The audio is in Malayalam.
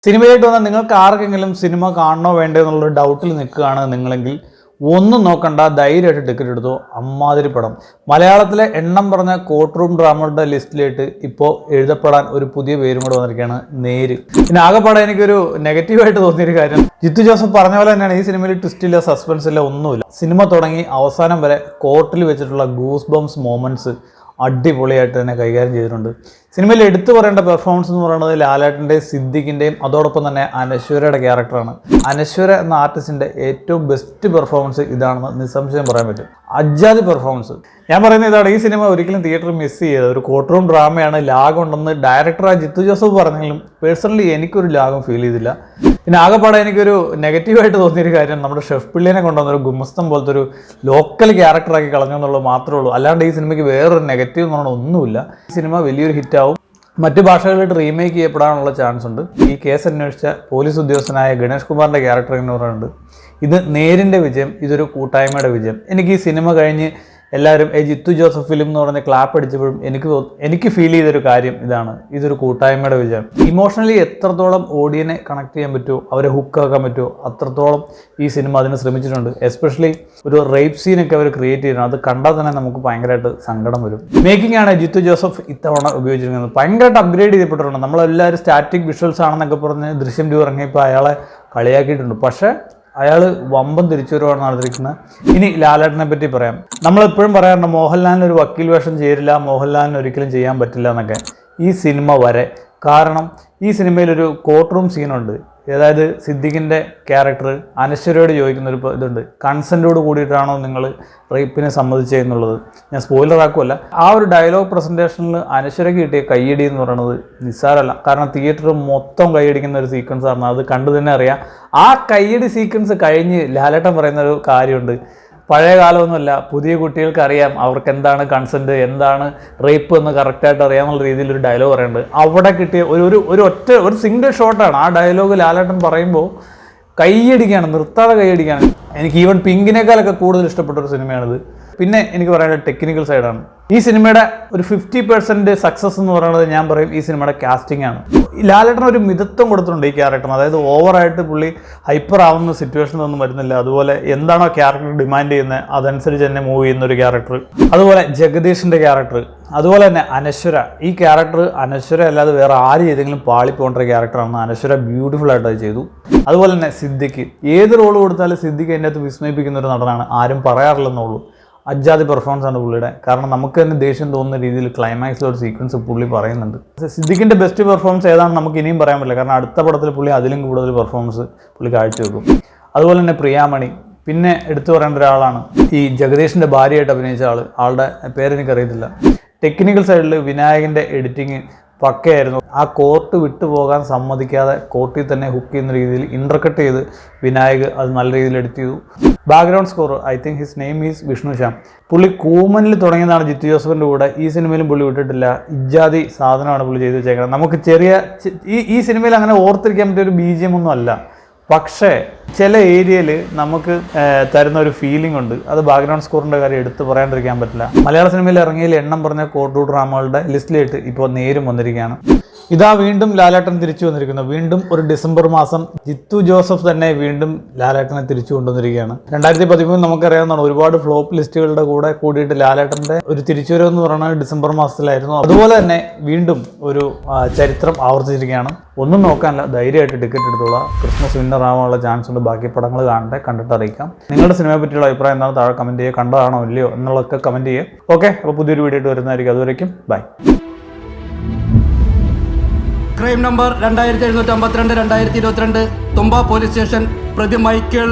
സിനിമയിലേക്ക് വന്നാൽ നിങ്ങൾക്ക് ആർക്കെങ്കിലും സിനിമ കാണണോ വേണ്ടോ എന്നുള്ളൊരു ഡൗട്ടിൽ നിൽക്കുകയാണ് നിങ്ങളെങ്കിൽ ഒന്നും നോക്കണ്ട, ധൈര്യമായിട്ട് ടിക്കറ്റ് എടുത്തോ. അമ്മാതിരി പടം. മലയാളത്തിലെ എണ്ണം പറഞ്ഞ കോർട്ട് റൂം ഡ്രാമകളുടെ ലിസ്റ്റിലേക്ക് ഇപ്പോൾ എഴുതപ്പെടാൻ ഒരു പുതിയ പേരും കൂടെ വന്നിരിക്കുകയാണ്, നേര്. പിന്നെ ആകെപ്പാടെ എനിക്കൊരു നെഗറ്റീവായിട്ട് തോന്നിയൊരു കാര്യം, ജിത്തു ജോസഫ് പറഞ്ഞ പോലെ തന്നെയാണ് ഈ സിനിമയിൽ ട്വിസ്റ്റ് ഇല്ല, സസ്പെൻസ് ഇല്ല, ഒന്നുമില്ല. സിനിമ തുടങ്ങി അവസാനം വരെ കോർട്ടിൽ വെച്ചിട്ടുള്ള ഗൂസ് ബംസ് മൊമെന്റ്സ് അടിപൊളിയായിട്ട് തന്നെ കൈകാര്യം ചെയ്തിട്ടുണ്ട്. സിനിമയിൽ എടുത്തു പറയേണ്ട പെർഫോമൻസ് എന്ന് പറയുന്നത് ലാലേട്ടൻ്റെയും സിദ്ദിഖിൻ്റെയും അതോടൊപ്പം തന്നെ അനശ്വരയുടെ ക്യാരക്ടറാണ്. അനശ്വര എന്ന ആർട്ടിസ്റ്റിൻ്റെ ഏറ്റവും ബെസ്റ്റ് പെർഫോമൻസ് ഇതാണെന്ന് നിസ്സംശയം പറയാൻ പറ്റും. അജാതി പെർഫോമൻസ്. ഞാൻ പറയുന്നത് ഇതാണ്, ഈ സിനിമ ഒരിക്കലും തിയേറ്ററിൽ മിസ് ചെയ്യരുത്. ഒരു കോർട്ട് റൂം ഡ്രാമയാണ്, ലാഗുണ്ടെന്ന് ഡയറക്ടറായ ജിത്തു ജോസഫ് പറഞ്ഞെങ്കിലും പേഴ്സണലി എനിക്കൊരു ലാഗം ഫീൽ ചെയ്തില്ല. പിന്നെ ആകെപ്പാടെ എനിക്കൊരു നെഗറ്റീവായിട്ട് തോന്നിയൊരു കാര്യം, നമ്മുടെ ഷെഫ് പിള്ളിനെ കൊണ്ടുവന്നൊരു ഗുമസ്തം പോലത്തെ ഒരു ലോക്കൽ ക്യാരക്ടറാക്കി കളഞ്ഞു എന്നുള്ളത് മാത്രമേ ഉള്ളൂ. അല്ലാണ്ട് ഈ സിനിമയ്ക്ക് വേറൊരു നെഗറ്റീവ് എന്ന് പറഞ്ഞാൽ ഒന്നുമില്ല. ഈ സിനിമ വലിയൊരു ഹിറ്റാവും. മറ്റു ഭാഷകളിലായിട്ട് റീമേക്ക് ചെയ്യപ്പെടാനുള്ള ചാൻസ് ഉണ്ട്. ഈ കേസ് അന്വേഷിച്ച പോലീസ് ഉദ്യോഗസ്ഥനായ ഗണേഷ് കുമാറിൻ്റെ ക്യാരക്ടർ എന്ന് പറയുന്നുണ്ട്. ഇത് നേരിൻ്റെ വിജയം, ഇതൊരു കൂട്ടായ്മയുടെ വിജയം. എനിക്ക് ഈ സിനിമ കഴിഞ്ഞ് എല്ലാവരും ജിത്തു ജോസഫ് ഫിലിം എന്ന് പറഞ്ഞ് ക്ലാപ്പ് അടിച്ചപ്പോഴും എനിക്ക് ഫീൽ ചെയ്തൊരു കാര്യം ഇതാണ്, ഇതൊരു കൂട്ടായ്മയുടെ വിജയം. ഇമോഷണലി എത്രത്തോളം ഓഡിയനെ കണക്ട് ചെയ്യാൻ പറ്റുമോ, അവരെ ഹുക്കാക്കാൻ പറ്റുമോ, അത്രത്തോളം ഈ സിനിമ അതിന് ശ്രമിച്ചിട്ടുണ്ട്. എസ്പെഷ്യലി ഒരു റേപ്പ് സീനൊക്കെ അവർ ക്രിയേറ്റ് ചെയ്യണം. അത് കണ്ടാൽ തന്നെ നമുക്ക് ഭയങ്കരമായിട്ട് സങ്കടം വരും. മേക്കിംഗ് ആണ് ജിത്തു ജോസഫ് ഇത്തവണ ഉപയോഗിച്ചിരിക്കുന്നത്. ഭയങ്കരമായിട്ട് അപ്ഗ്രേഡ് ചെയ്യപ്പെട്ടിട്ടുണ്ട്. നമ്മളെല്ലാവരും സ്റ്റാറ്റിക് വിഷ്വൽസ് ആണെന്നൊക്കെ പറഞ്ഞ് ദൃശ്യം 2 ഇറങ്ങിയപ്പോൾ അയാളെ കളിയാക്കിയിട്ടുണ്ട്. പക്ഷേ അയാൾ വമ്പം തിരിച്ചുവരവാണ് നടന്നിരിക്കുന്നത്. ഇനി ലാലേട്ടനെ പറ്റി പറയാം. നമ്മളെപ്പോഴും പറയാറുണ്ട് മോഹൻലാലിന് ഒരു വക്കീൽ വേഷം ചേരില്ല, മോഹൻലാലിന് ഒരിക്കലും ചെയ്യാൻ പറ്റില്ല എന്നൊക്കെ. ഈ സിനിമ വരെ. കാരണം ഈ സിനിമയിലൊരു കോർട്ട് റൂം സീനുണ്ട്. അതായത് സിദ്ദിഖിൻ്റെ ക്യാരക്ടർ അനശ്വരയോട് ചോദിക്കുന്നൊരു ഇതുണ്ട്, കൺസെൻറ്റോട് കൂടിയിട്ടാണോ നിങ്ങൾ റേപ്പിനെ സമ്മതിച്ചതെന്നുള്ളത്. ഞാൻ സ്പോയിലർ ആക്കുമല്ല. ആ ഒരു ഡയലോഗ് പ്രസൻറ്റേഷനിൽ അനശ്വരയ്ക്ക് കിട്ടിയ കയ്യടി എന്ന് പറയുന്നത് നിസ്സാരമല്ല. കാരണം തിയേറ്റർ മൊത്തം കൈയടിക്കുന്ന ഒരു സീക്വൻസ് ആണ്. അത് കണ്ടു തന്നെ അറിയാം. ആ കയ്യടി സീക്വൻസ് കഴിഞ്ഞ് ലാലേട്ടൻ പറയുന്നൊരു കാര്യമുണ്ട്, പഴയ കാലമൊന്നുമല്ല, പുതിയ കുട്ടികൾക്ക് അറിയാം അവർക്ക് എന്താണ് കൺസെൻറ്റ്, എന്താണ് റേപ്പ് എന്ന് കറക്റ്റായിട്ട് അറിയാമെന്നുള്ള രീതിയിലൊരു ഡയലോഗ് പറയുന്നുണ്ട്. അവിടെ കിട്ടിയ ഒരു സിംഗിൾ ഷോട്ടാണ്. ആ ഡയലോഗ് ലാലേട്ടൻ പറയുമ്പോൾ കൈയടിക്കുകയാണ്, നിർത്താതെ കൈയടിക്കുകയാണ്. എനിക്ക് ഈവൻ പിങ്കിനേക്കാളൊക്കെ കൂടുതൽ ഇഷ്ടപ്പെട്ട ഒരു സിനിമയാണിത്. പിന്നെ എനിക്ക് പറയാനുള്ള ടെക്നിക്കൽ സൈഡാണ്. ഈ സിനിമയുടെ ഒരു 50% സക്സസ് എന്ന് പറയുന്നത് ഞാൻ പറയും ഈ സിനിമയുടെ കാസ്റ്റിംഗ് ആണ്. ലാലേട്ടൻ ഒരു മിതത്വം കൊടുത്തിട്ടുണ്ട് ഈ ക്യാരക്ടറിന്. അതായത് ഓവറായിട്ട് പുള്ളി ഹൈപ്പർ ആവുന്ന സിറ്റുവേഷനൊന്നും വരുന്നില്ല. അതുപോലെ എന്താണോ ക്യാരക്ടർ ഡിമാൻഡ് ചെയ്യുന്നത് അതനുസരിച്ച് തന്നെ മൂവ് ചെയ്യുന്ന ഒരു ക്യാരക്ടർ. അതുപോലെ ജഗദീഷിൻ്റെ ക്യാരക്ടർ, അതുപോലെ തന്നെ അനശ്വര. ഈ ക്യാരക്ടർ അനശ്വര അല്ലാതെ വേറെ ആര് ചെയ്തെങ്കിലും പാളിപ്പോണ്ട ഒരു ക്യാരക്ടറാണ്. അനശ്വര ബ്യൂട്ടിഫുൾ ആയിട്ട് അത് ചെയ്തു. അതുപോലെ തന്നെ സിദ്ദിഖ്, ഏത് റോൾ കൊടുത്താലും സിദ്ദിഖ് അതിൻ്റെ അകത്ത് വിസ്മയിപ്പിക്കുന്ന ഒരു നടനാണ്. ആരും പറയാറില്ലെന്നുള്ളൂ. അജാതി പെർഫോമൻസ് ആണ് പുള്ളിയുടെ. കാരണം നമുക്ക് തന്നെ ദേഷ്യം തോന്നുന്ന രീതിയിൽ ക്ലൈമാക്സിലൊരു സീക്വൻസ് പുള്ളി പറയുന്നുണ്ട്. സിദ്ദിഖിൻ്റെ ബെസ്റ്റ് പെർഫോമൻസ് ഏതാണെന്ന് നമുക്ക് ഇനിയും പറയാൻ പറ്റില്ല. കാരണം അടുത്ത പടത്തിൽ പുള്ളി അതിലും കൂടുതൽ പെർഫോമൻസ് പുള്ളി കാഴ്ചവെക്കും. അതുപോലെ തന്നെ പ്രിയാമണി. പിന്നെ എടുത്തു പറയേണ്ട ഒരാളാണ് ഈ ജഗദീഷിൻ്റെ ഭാര്യയായിട്ട് അഭിനയിച്ച ആളുടെ പേരെനിക്കറിയത്തില്ല. ടെക്നിക്കൽ സൈഡിൽ വിനായകൻ്റെ എഡിറ്റിങ് പക്കയായിരുന്നു. ആ കോർട്ട് വിട്ടുപോകാൻ സമ്മതിക്കാതെ കോർട്ടിൽ തന്നെ ഹുക്ക് ചെയ്യുന്ന രീതിയിൽ ഇൻ്റർകട്ട് ചെയ്ത് വിനായക് അത് നല്ല രീതിയിൽ എഡിറ്റ് ചെയ്തു. Background score, I think his name is Vishnu Shyam. പുള്ളി കൂമനിൽ തുടങ്ങിയതാണ് ജിത്തു ജോസഫിൻ്റെ കൂടെ. ഈ സിനിമയിലും പുള്ളി വിട്ടിട്ടില്ല. ഇജാതി സാധനമാണ് പുള്ളി ചെയ്ത് വെച്ചേക്കുന്നത്. നമുക്ക് ഈ സിനിമയിൽ അങ്ങനെ ഓർത്തിരിക്കാൻ പറ്റിയ ഒരു BGM ഒന്നും അല്ല. പക്ഷേ ചില ഏരിയയിൽ നമുക്ക് തരുന്ന ഒരു ഫീലിംഗ് ഉണ്ട്. അത് ബാക്ക്ഗ്രൗണ്ട് സ്കോറിൻ്റെ കാര്യം എടുത്ത് പറയാണ്ടിരിക്കാൻ പറ്റില്ല. മലയാള സിനിമയിൽ ഇറങ്ങിയതിൽ എണ്ണം പറഞ്ഞ കോർട്ട് റൂം ഡ്രാമകളുടെ ലിസ്റ്റിലേക്ക് ഇപ്പോൾ നേരും വന്നിരിക്കുകയാണ്. ഇതാ വീണ്ടും ലാലേട്ടൻ തിരിച്ചു വന്നിരിക്കുന്നു. വീണ്ടും ഒരു ഡിസംബർ മാസം ജിത്തു ജോസഫ് തന്നെ വീണ്ടും ലാലേട്ടനെ തിരിച്ചു കൊണ്ടുവന്നിരിക്കുകയാണ്. 2013 നമുക്കറിയാവുന്നതാണ്. ഒരുപാട് ഫ്ലോപ്പ് ലിസ്റ്റുകളുടെ കൂടെ കൂടിയിട്ട് ലാലേട്ടൻ്റെ ഒരു തിരിച്ചുവരവ് എന്ന് പറയുന്നത് ഡിസംബർ മാസത്തിലായിരുന്നു. അതുപോലെ തന്നെ വീണ്ടും ഒരു ചരിത്രം ആവർത്തിച്ചിരിക്കുകയാണ്. ഒന്നും നോക്കാനില്ല, ധൈര്യമായിട്ട് ടിക്കറ്റ് എടുത്തോളാം. ക്രിസ്മസ് വിന്നർ ആവാനുള്ള ചാൻസ് ഉണ്ട്. ബാക്കി പടങ്ങൾ കാണട്ടെ, കണ്ടിട്ട് അറിയിക്കാം. നിങ്ങളുടെ സിനിമയെ പറ്റിയുള്ള അഭിപ്രായം എന്താണ് താഴെ കമൻറ്റ് ചെയ്യുക. കണ്ടതാണോ ഇല്ലയോ എന്നുള്ളതൊക്കെ കമൻറ്റ് ചെയ്യുക. ഓക്കെ, അപ്പോൾ പുതിയൊരു വീഡിയോ ആയിട്ട് വരുന്നതായിരിക്കും. അതുവരേക്കും bye. Crime number 2752/2022 Thumba police station. പ്രതി മൈക്കിൾ